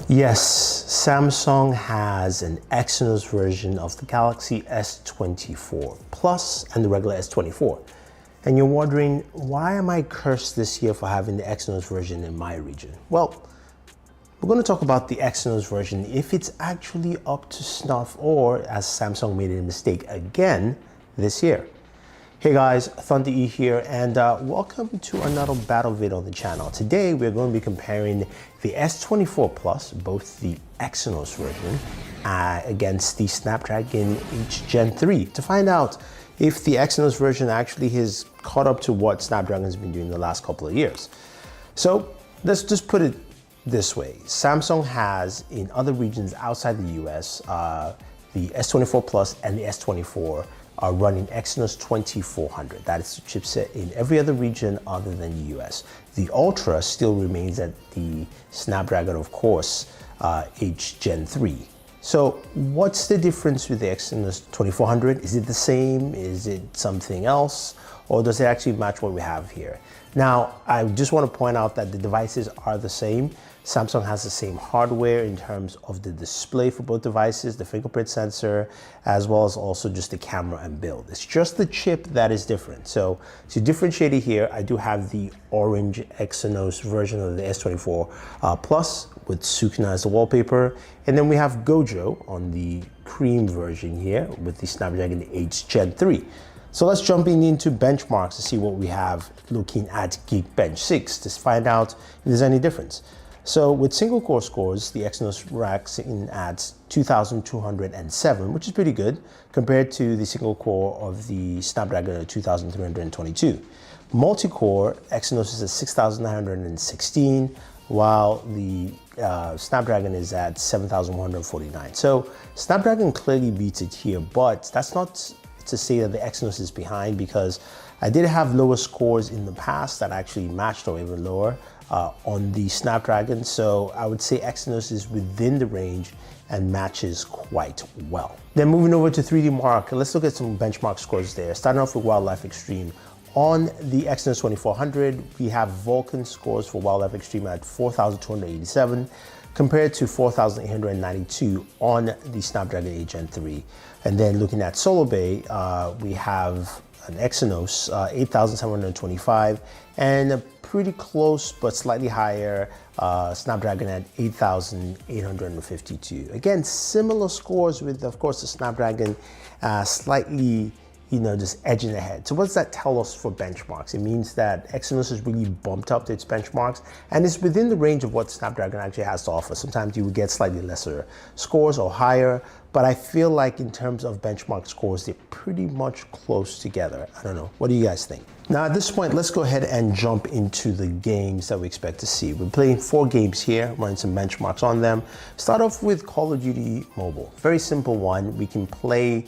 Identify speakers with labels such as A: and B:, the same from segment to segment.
A: Yes, Samsung has an Exynos version of the Galaxy S24 Plus and the regular S24. And you're wondering, why am I cursed this year for having the Exynos version in my region? Well, we're going to talk about the Exynos version, if it's actually up to snuff or as Samsung made a mistake again this year. Hey guys, Thunder E here, and welcome to another battle video on the channel. Today we're going to be comparing the S24 Plus, both the Exynos version, against the Snapdragon 8 Gen 3 to find out if the Exynos version actually has caught up to what Snapdragon's been doing the last couple of years. So let's just put it this way. Samsung has, in other regions outside the US, the S24 Plus and the S24 are running Exynos 2400. That is the chipset in every other region other than the US. The Ultra still remains at the Snapdragon, of course, 8 Gen 3. So what's the difference with the Exynos 2400? Is it the same? Is it something else? Or does it actually match what we have here? Now, I just want to point out that the devices are the same. Samsung has the same hardware in terms of the display for both devices, the fingerprint sensor, as well as also just the camera and build. It's just the chip that is different. So to differentiate it here, I do have the orange Exynos version of the S24 Plus with Sukuna as the wallpaper. And then we have Gojo on the cream version here with the Snapdragon 8 Gen 3. So let's jump into benchmarks to see what we have looking at Geekbench 6 to find out if there's any difference. So with single core scores, the Exynos racks in at 2,207, which is pretty good compared to the single core of the Snapdragon at 2,322. Multi-core, Exynos is at 6,916, while the Snapdragon is at 7,149. So Snapdragon clearly beats it here, but that's not to say that the Exynos is behind, because I did have lower scores in the past that actually matched or even lower on the Snapdragon. So I would say Exynos is within the range and matches quite well. Then moving over to 3D Mark, let's look at some benchmark scores there. Starting off with Wildlife Extreme. On the Exynos 2400, we have Vulkan scores for Wildlife Extreme at 4,287 compared to 4,892 on the Snapdragon 8 Gen 3. And then looking at Solar Bay, we have an Exynos 8,725 and a pretty close but slightly higher Snapdragon at 8,852. Again, similar scores with, of course, the Snapdragon slightly, just edging ahead. So what does that tell us for benchmarks? It means that Exynos has really bumped up its benchmarks and it's within the range of what Snapdragon actually has to offer. Sometimes you would get slightly lesser scores or higher, but I feel like in terms of benchmark scores, they're pretty much close together. I don't know. What do you guys think? Now at this point, let's go ahead and jump into the games that we expect to see. We're playing 4 games here, running some benchmarks on them. Start off with Call of Duty Mobile. Very simple one. We can play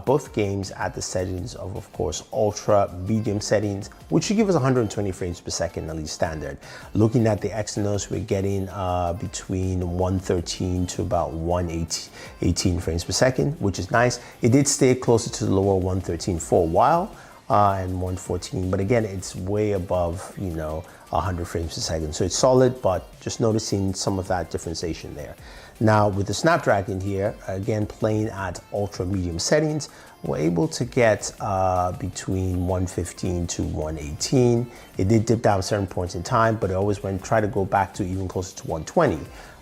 A: both games at the settings of course, ultra medium settings, which should give us 120 frames per second, at least standard. Looking at the Exynos, we're getting between 113 to about 118 frames per second, which is nice. It did stay closer to the lower 113 for a while. And 114, but again, it's way above 100 frames per second, so it's solid, but just noticing some of that differentiation there. Now with the Snapdragon here, again playing at ultra medium settings, we're able to get between 115 to 118. It did dip down certain points in time, but it always try to go back to even closer to 120.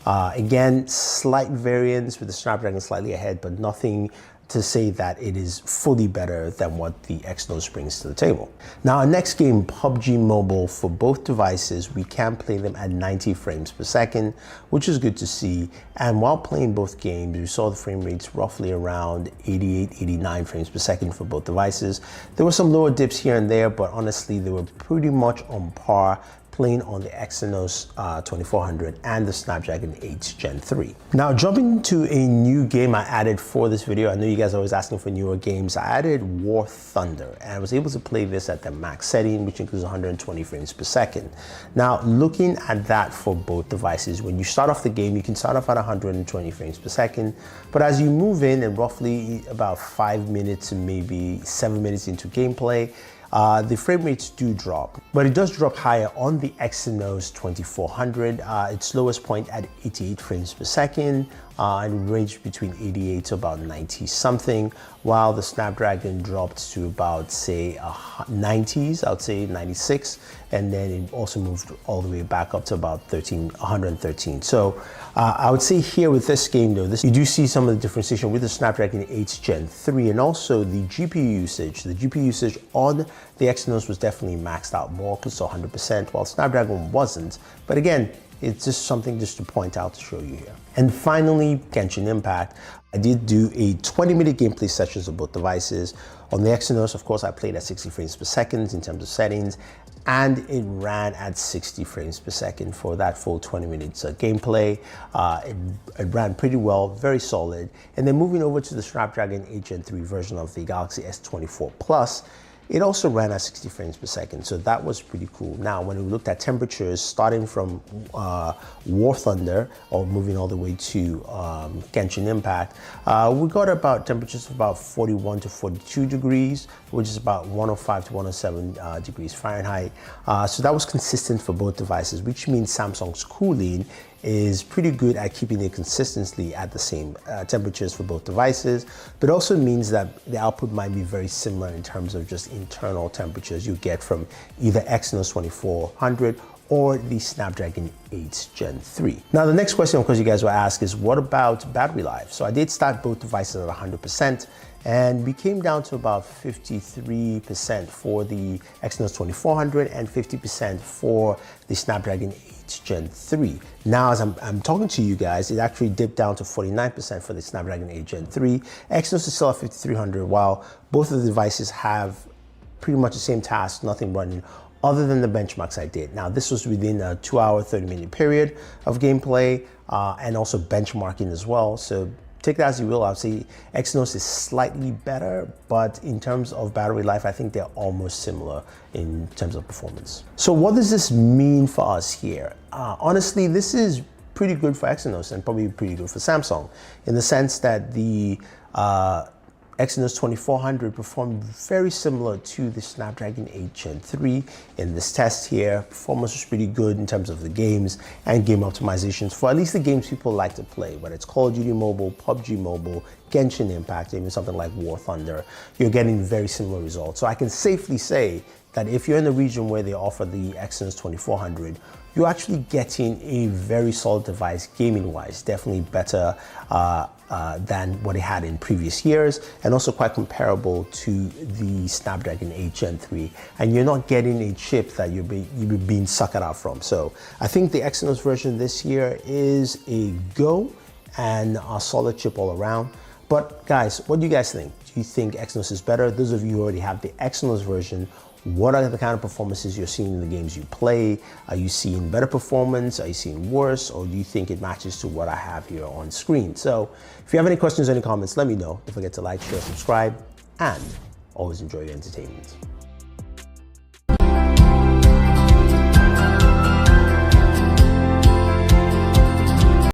A: Again, slight variance with the Snapdragon slightly ahead, but nothing to say that it is fully better than what the Exynos brings to the table. Now our next game, PUBG Mobile, for both devices, we can play them at 90 frames per second, which is good to see. And while playing both games, we saw the frame rates roughly around 88, 89 frames per second for both devices. There were some lower dips here and there, but honestly, they were pretty much on par playing on the Exynos 2400 and the Snapdragon 8 Gen 3. Now jumping into a new game I added for this video. I know you guys are always asking for newer games. I added War Thunder and I was able to play this at the max setting, which includes 120 frames per second. Now looking at that for both devices, when you start off the game, you can start off at 120 frames per second, but as you move in and roughly about 5 minutes to maybe 7 minutes into gameplay, the frame rates do drop, but it does drop higher on the Exynos 2400. Its lowest point at 88 frames per second, and ranged between 88 to about 90 something, while the Snapdragon dropped to about, say, 90s, I would say 96, and then it also moved all the way back up to about 113. So I would say here with this game though, you do see some of the differentiation with the Snapdragon 8 Gen 3, and also the GPU usage. The GPU usage on the Exynos was definitely maxed out more, close to 100%, while Snapdragon wasn't. But again, it's just something just to point out to show you here. And finally, Genshin Impact. I did do a 20-minute gameplay sessions of both devices. On the Exynos, of course, I played at 60 frames per second in terms of settings, and it ran at 60 frames per second for that full 20 minutes gameplay. It ran pretty well, very solid. And then moving over to the Snapdragon 8 Gen 3 version of the Galaxy S24 Plus, it also ran at 60 frames per second, so that was pretty cool. Now, when we looked at temperatures, starting from War Thunder, or moving all the way to Genshin Impact, we got about temperatures of about 41 to 42 degrees, which is about 105 to 107 degrees Fahrenheit. So that was consistent for both devices, which means Samsung's cooling is pretty good at keeping it consistently at the same temperatures for both devices, but also means that the output might be very similar in terms of just internal temperatures you get from either Exynos 2400 or the Snapdragon 8 Gen 3. Now, the next question, of course, you guys will ask is, what about battery life? So I did start both devices at 100%, and we came down to about 53% for the Exynos 2400 and 50% for the Snapdragon 8 Gen 3. Now, as I'm talking to you guys, it actually dipped down to 49% for the Snapdragon 8 Gen 3. Exynos is still at 5300, while both of the devices have pretty much the same task, nothing running other than the benchmarks I did. Now, this was within a 2-hour, 30-minute period of gameplay, and also benchmarking as well. So take that as you will. I would say Exynos is slightly better, but in terms of battery life, I think they're almost similar in terms of performance. So what does this mean for us here? Honestly, this is pretty good for Exynos and probably pretty good for Samsung, in the sense that the Exynos 2400 performed very similar to the Snapdragon 8 Gen 3 in this test here. Performance was pretty good in terms of the games and game optimizations for at least the games people like to play, whether it's Call of Duty Mobile, PUBG Mobile, Genshin Impact, even something like War Thunder. You're getting very similar results. So I can safely say that if you're in the region where they offer the Exynos 2400, you're actually getting a very solid device gaming-wise, definitely better than what it had in previous years, and also quite comparable to the Snapdragon 8 Gen 3. And you're not getting a chip that you're being suckered out from. So I think the Exynos version this year is a go and a solid chip all around. But guys, what do you guys think? Do you think Exynos is better? Those of you who already have the Exynos version, what are the kind of performances you're seeing in the games you play? Are you seeing better performance? Are you seeing worse? Or do you think it matches to what I have here on screen? So if you have any questions or any comments, let me know. Don't forget to like, share, subscribe, and always enjoy your entertainment.